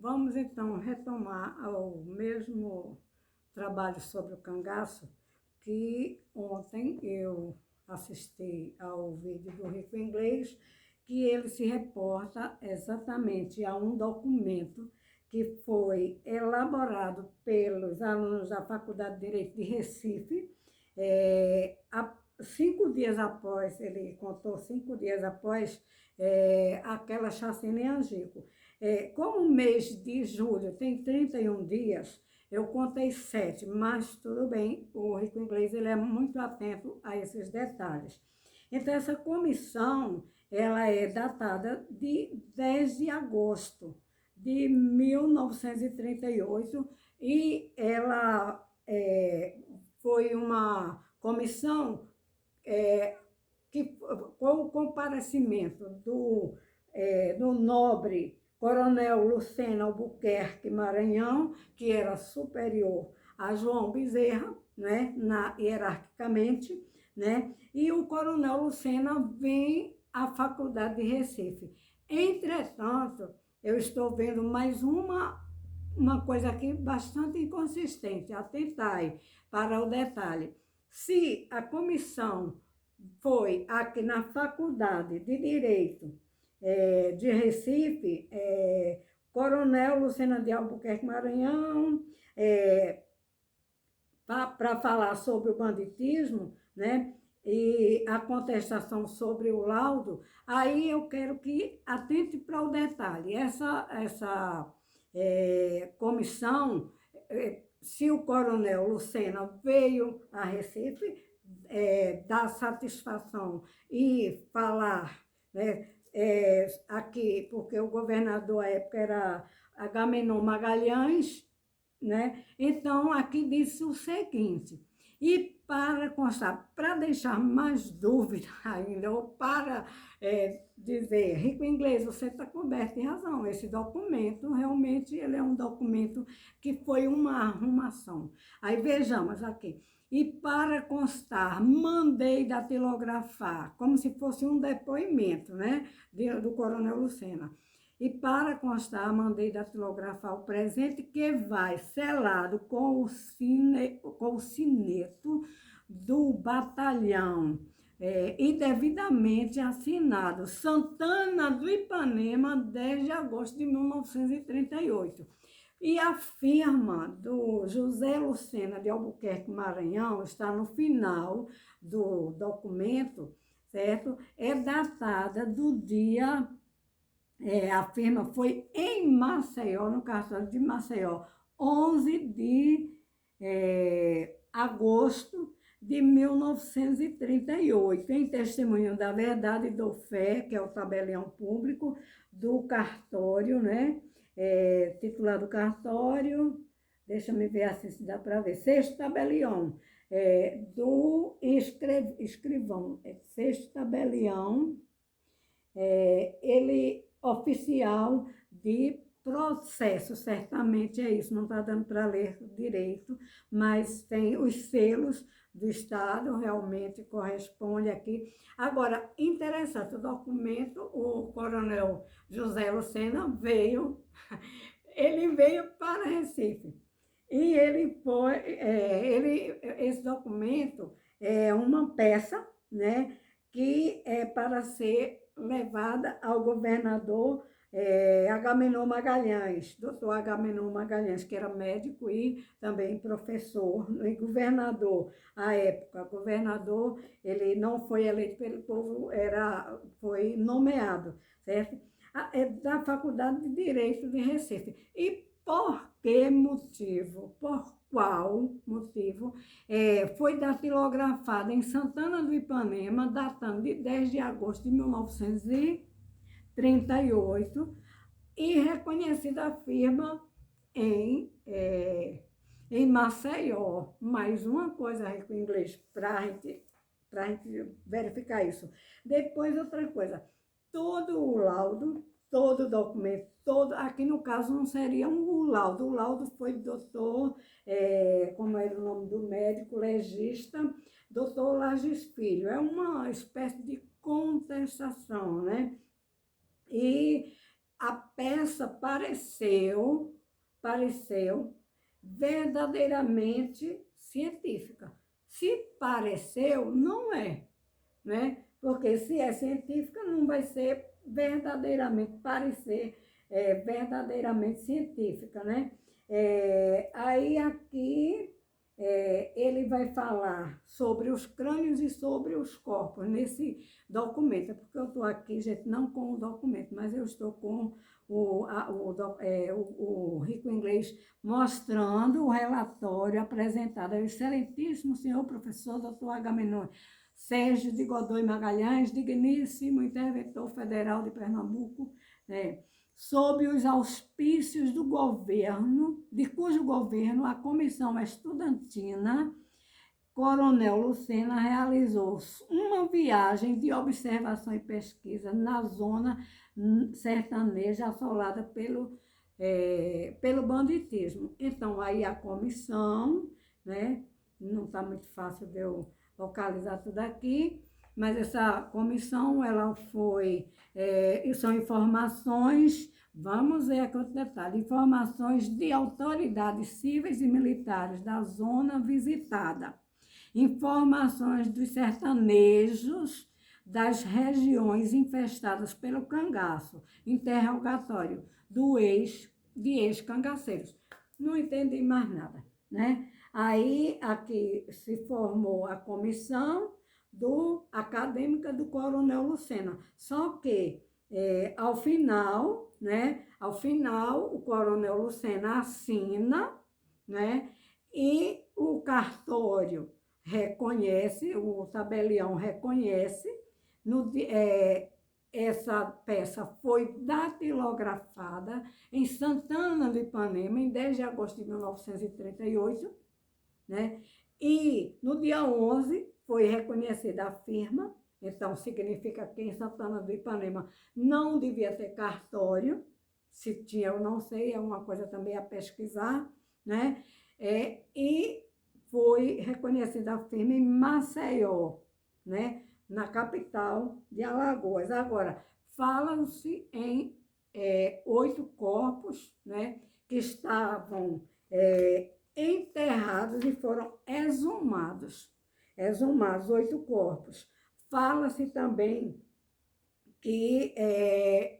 vamos então retomar o mesmo trabalho sobre o cangaço que ontem eu assisti ao vídeo do Rico Inglês, que ele se reporta exatamente a um documento que foi elaborado pelos alunos da Faculdade de Direito de Recife, 5 dias após, ele contou 5 dias após aquela chacina em Angico. Como o mês de julho tem 31 dias, eu contei 7, mas tudo bem, o Rico Inglês ele é muito atento a esses detalhes. Então, essa comissão ela é datada de 10 de agosto de 1938 e ela foi uma comissão que, com o comparecimento do nobre Coronel Lucena Albuquerque Maranhão, que era superior a João Bezerra, né, hierarquicamente, né, e o Coronel Lucena vem à Faculdade de Recife. Entretanto, eu estou vendo mais uma coisa aqui bastante inconsistente, atentai para o detalhe. Se a comissão foi aqui na Faculdade de Direito de Recife, Coronel Lucena de Albuquerque Maranhão, para falar sobre o banditismo, né? E a contestação sobre o laudo, aí eu quero que atente para o detalhe. Essa comissão, se o Coronel Lucena veio a Recife, dar satisfação e falar, né, aqui, porque o governador à época era Agamenon Magalhães, né? Então, aqui disse o seguinte, e para constar, para deixar mais dúvida ainda, ou para dizer, Rico Inglês, você está coberto de razão, esse documento, realmente, ele é um documento que foi uma arrumação. Aí, vejamos aqui, e para constar, mandei datilografar, como se fosse um depoimento, né, do Coronel Lucena. E para constar, mandei datilografar o presente que vai selado com o sineto do batalhão e devidamente assinado Santana do Ipanema, 10 de agosto de 1938. E a firma do José Lucena de Albuquerque Maranhão está no final do documento, certo? É datada do dia... a firma foi em Maceió, no cartório de Maceió, 11 de agosto de 1938, em testemunho da verdade e do fé, que é o tabelião público do cartório, né? Titular do cartório, deixa-me ver assim se dá para ver, sexto tabelião, do escrivão, sexto tabelião, ele oficial de processo, certamente é isso, não está dando para ler direito, mas tem os selos do Estado, realmente corresponde aqui. Agora, interessante, o documento, o coronel José Lucena ele veio para Recife, e esse documento é uma peça, né, que é para ser levada ao governador Agamenon Magalhães, doutor Agamenon Magalhães, que era médico e também professor, e governador. À época, governador, ele não foi eleito pelo povo, foi nomeado, certo? Da Faculdade de Direito de Recife. E por que motivo, por qual motivo, foi datilografada em Santana do Ipanema, datando de 10 de agosto de 1938, e reconhecida a firma em Maceió. Mais uma coisa, Rico Inglês, para a gente verificar isso. Depois, outra coisa, todo o laudo, todo o documento, aqui no caso não seria o laudo foi do doutor, como era o nome do médico legista, doutor Lages Filho, é uma espécie de contestação, né? E a peça pareceu verdadeiramente científica. Se pareceu, não é, né? Porque se é científica, não vai ser verdadeiramente parecer verdadeiramente científica, né? Aí aqui ele vai falar sobre os crânios e sobre os corpos nesse documento, é porque eu estou aqui, gente, não com o documento, mas eu estou com o Rico Inglês mostrando o relatório apresentado ao excelentíssimo senhor professor Dr. Agamenon Sérgio de Godoy Magalhães, digníssimo interventor federal de Pernambuco, sob os auspícios do governo, de cujo governo a Comissão Estudantina Coronel Lucena realizou uma viagem de observação e pesquisa na zona sertaneja assolada pelo banditismo. Então, aí a comissão, né, não está muito fácil de eu localizar tudo aqui, mas essa comissão, ela foi, são informações, vamos ver aqui outro detalhe, informações de autoridades civis e militares da zona visitada, informações dos sertanejos das regiões infestadas pelo cangaço, interrogatório de ex-cangaceiros. Não entendi mais nada, né? Aí, aqui se formou a comissão acadêmica do Coronel Lucena. Só que, ao final, o Coronel Lucena assina, né? E o cartório reconhece, o tabelião reconhece, essa peça foi datilografada em Santana do Ipanema, em 10 de agosto de 1938, né? E no dia 11 foi reconhecida a firma, então significa que em Santana do Ipanema não devia ter cartório, se tinha eu não sei, é uma coisa também a pesquisar, né? E foi reconhecida a firma em Maceió, né? Na capital de Alagoas. Agora, falam-se em 8 corpos, né? Que estavam enterrados e foram exumados. Exumados, 8 corpos. Fala-se também que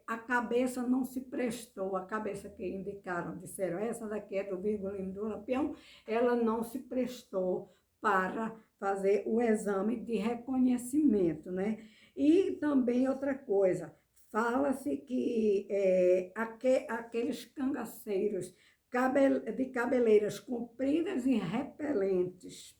a cabeça não se prestou, a cabeça que indicaram, disseram, essa daqui é do Virgulino do Lampião, ela não se prestou para fazer o exame de reconhecimento, né? E também outra coisa, fala-se que aqueles cangaceiros de cabeleiras compridas e repelentes,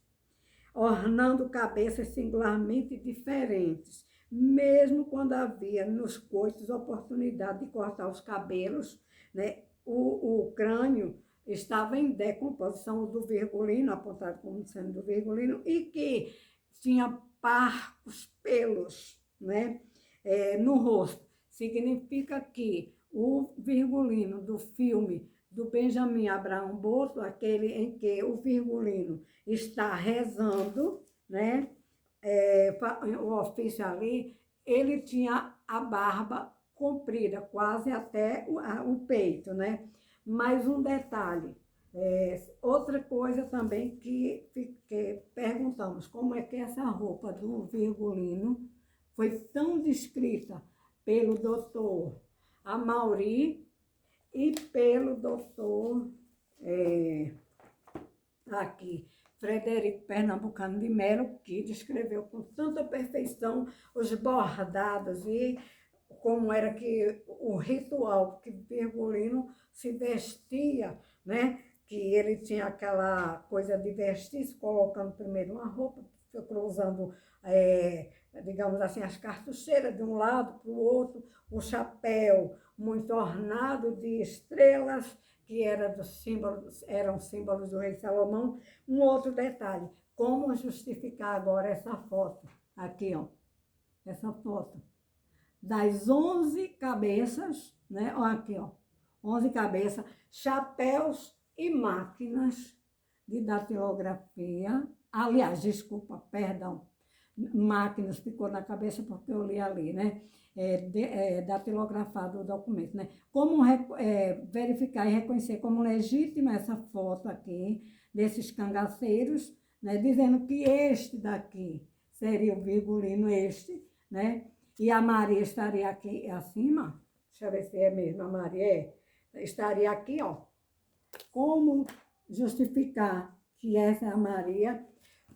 ornando cabeças singularmente diferentes, mesmo quando havia nos coitos oportunidade de cortar os cabelos, né? O crânio estava em decomposição do Virgulino, apontado como sendo do Virgulino, e que tinha parcos pelos, né? No rosto. Significa que o Virgulino do filme do Benjamin Abraham Boto, aquele em que o Virgulino está rezando, né? O ofício ali, ele tinha a barba comprida, quase até o peito, né? Mais um detalhe, outra coisa também que perguntamos, como é que essa roupa do Virgulino foi tão descrita pelo doutor Amauri e pelo doutor aqui, Frederico Pernambucano de Melo, que descreveu com tanta perfeição os bordados e como era que o ritual que Virgulino se vestia, né? Que ele tinha aquela coisa de vestir-se, colocando primeiro uma roupa, cruzando, digamos assim, as cartucheiras de um lado para o outro, o chapéu muito ornado de estrelas, que eram símbolos do rei Salomão. Um outro detalhe, como justificar agora essa foto? Aqui, ó, essa foto das 11 cabeças, né? Ó, aqui, ó, 11 cabeças, chapéus e máquinas de datilografia. Aliás, desculpa, perdão, máquinas ficou na cabeça porque eu li ali, né? Datilografado o documento, né? Como verificar e reconhecer como legítima essa foto aqui, desses cangaceiros, né? Dizendo que este daqui seria o Virgulino, este, né? E a Maria estaria aqui acima. Deixa eu ver se é mesmo a Maria. Estaria aqui, ó. Como justificar que essa é a Maria?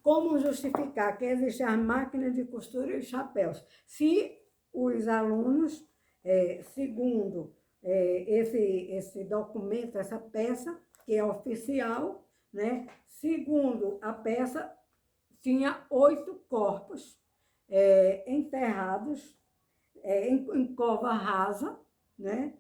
Como justificar que existe a máquina de costura e os chapéus? Se os alunos, segundo esse documento, essa peça, que é oficial, né? Segundo a peça, tinha 8 corpos enterrados em cova rasa, né?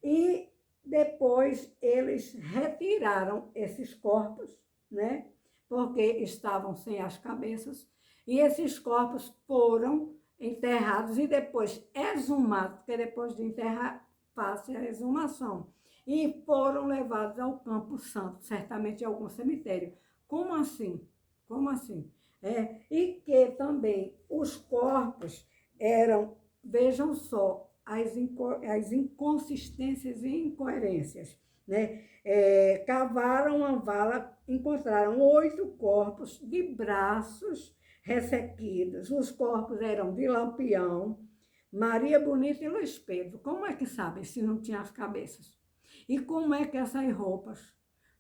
E depois eles retiraram esses corpos, né? Porque estavam sem as cabeças, e esses corpos foram enterrados e depois exumados, porque depois de enterrar, faz a exumação, e foram levados ao Campo Santo, certamente em algum cemitério. Como assim? Como assim? E que também os corpos eram, vejam só, as inconsistências e incoerências, né? Cavaram uma vala, encontraram 8 corpos de braços ressequidos. Os corpos eram de Lampião, Maria Bonita e Luiz Pedro. Como é que sabem se não tinha as cabeças? E como é que essas roupas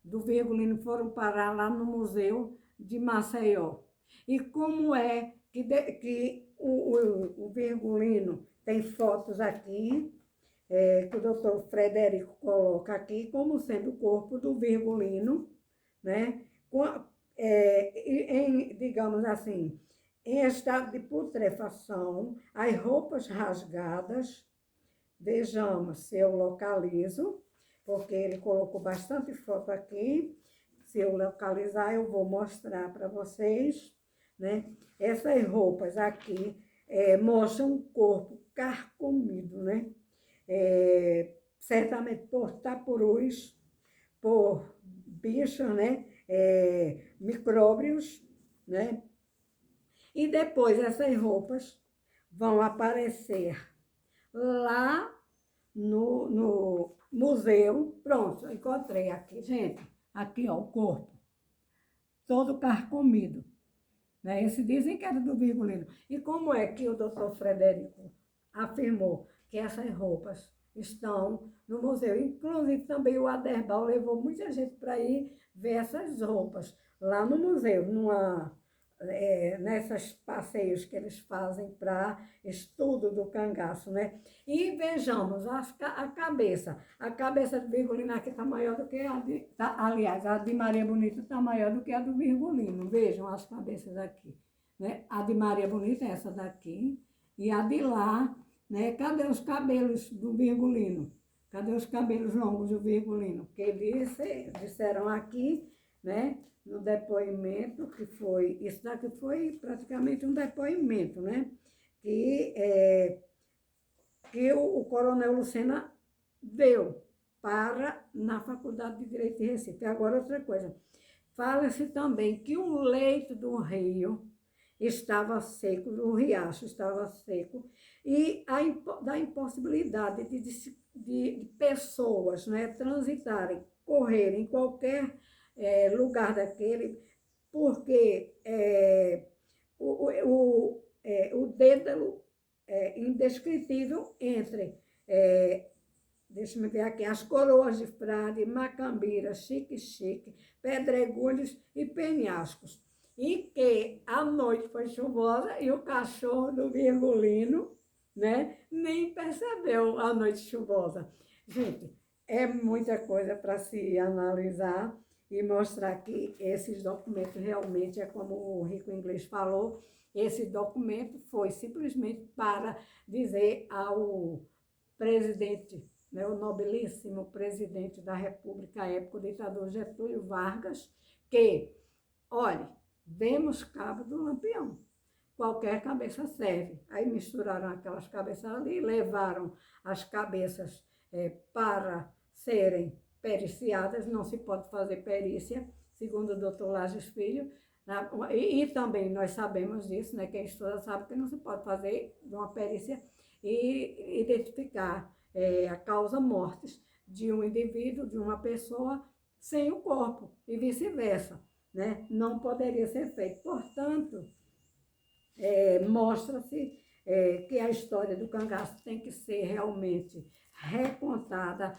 do Virgulino foram parar lá no Museu de Maceió? E como é que o Virgulino tem fotos aqui, que o doutor Frederico coloca aqui, como sendo o corpo do Virgulino, né? Digamos assim, em estado de putrefação, as roupas rasgadas. Vejamos se eu localizo, porque ele colocou bastante foto aqui. Se eu localizar, eu vou mostrar para vocês, né? Essas roupas aqui mostram um corpo carcomido, né? Certamente por tapurus, por bichos, né? Micróbios, né? E depois essas roupas vão aparecer lá no museu. Pronto, encontrei aqui, gente. Aqui, ó, o corpo, todo carcomido. Né? Esse dizem que era do Virgulino. E como é que o doutor Frederico afirmou que essas roupas estão no museu? Inclusive, também o Aderbal levou muita gente para ir ver essas roupas lá no museu, nessas passeios que eles fazem para estudo do cangaço, né? E vejamos a cabeça. A cabeça do Virgulino aqui está maior do que aliás, a de Maria Bonita está maior do que a do Virgulino. Vejam as cabeças aqui, né? A de Maria Bonita é essa daqui, e a de lá, né? Cadê os cabelos do Virgulino? Cadê os cabelos longos do Virgulino? Porque disseram aqui, né? No depoimento, isso daqui foi praticamente um depoimento, né? Que o coronel Lucena deu na Faculdade de Direito de Recife. Agora, outra coisa, fala-se também que o leito do rio estava seco, o riacho estava seco, e da impossibilidade de pessoas, né, transitarem, correrem em qualquer lugar daquele, porque o Dédalo indescritível entre, deixa-me ver aqui, as coroas de frade, macambira, chique-chique, pedregulhos e penhascos. E que a noite foi chuvosa e o cachorro do Virgulino, né, nem percebeu a noite chuvosa. Gente, é muita coisa para se analisar e mostrar que esses documentos realmente, é como o Rico Inglês falou, esse documento foi simplesmente para dizer ao presidente, né, o nobilíssimo presidente da República à época, o ditador Getúlio Vargas, que, olha, demos cabo do Lampião. Qualquer cabeça serve. Aí misturaram aquelas cabeças ali, levaram as cabeças para serem periciadas, não se pode fazer perícia, segundo o doutor Lages Filho, E também nós sabemos disso, né? Quem estuda sabe que não se pode fazer uma perícia e identificar a causa mortis de um indivíduo, de uma pessoa, sem o corpo, e vice-versa, né? Não poderia ser feito. Portanto, mostra-se que a história do cangaço tem que ser realmente recontada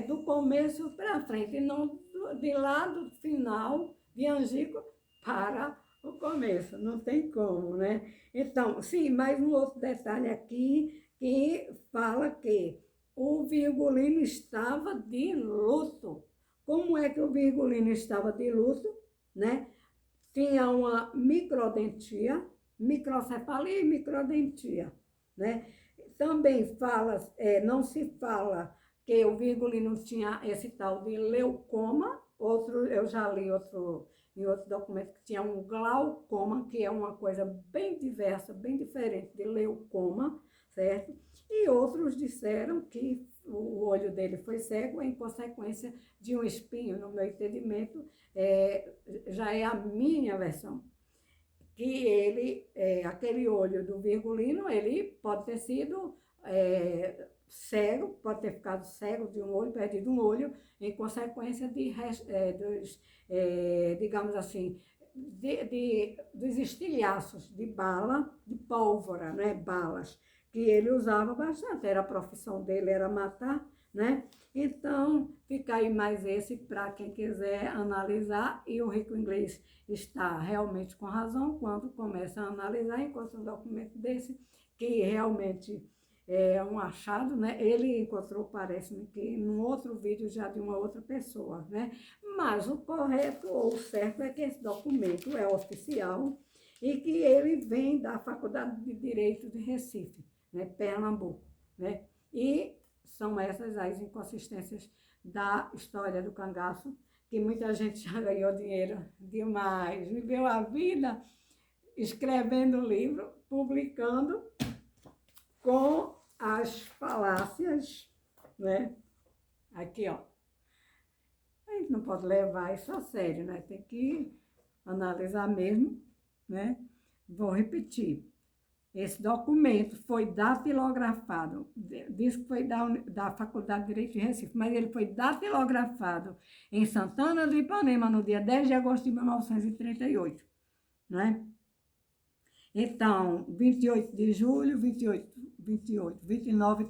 do começo para frente, e não de lá do final de Angico para o começo, não tem como, né? Então, sim, mais um outro detalhe aqui que fala que o Virgulino estava de luto. Como é que o Virgulino estava de luto, né? Tinha uma microdentia, microcefalia e microdentia, né? Também fala, não se fala que o Virgulino tinha esse tal de leucoma, eu já li em outro documento que tinha um glaucoma, que é uma coisa bem diversa, bem diferente de leucoma, certo? E outros disseram que o olho dele foi cego em consequência de um espinho, no meu entendimento, já é a minha versão, que aquele olho do Virgulino, ele pode ter sido cego, pode ter ficado cego de um olho, perdido um olho, em consequência digamos assim, dos estilhaços de bala, de pólvora, né, balas, que ele usava bastante, era a profissão dele, era matar, né? Então, fica aí mais esse para quem quiser analisar, e o Rico Inglês está realmente com razão quando começa a analisar, encontra um documento desse, que realmente é um achado, né? Ele encontrou, parece-me que num outro vídeo já de uma outra pessoa, né? Mas o correto ou o certo é que esse documento é oficial e que ele vem da Faculdade de Direito de Recife, né? Pernambuco, né? E são essas as inconsistências da história do cangaço, que muita gente já ganhou dinheiro demais, viveu a vida escrevendo livro, publicando com as falácias, né? Aqui, ó. A gente não pode levar isso a sério, né? Tem que analisar mesmo, né? Vou repetir. Esse documento foi datilografado, diz que foi da Faculdade de Direito de Recife, mas ele foi datilografado em Santana do Ipanema no dia 10 de agosto de 1938, né? Então, 28 de julho, 29,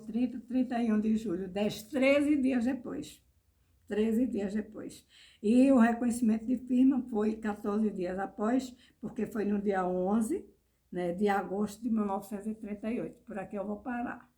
30, 31 de julho, 10, 13 dias depois. 13 dias depois. E o reconhecimento de firma foi 14 dias após, porque foi no dia 11, né, de agosto de 1938. Por aqui eu vou parar.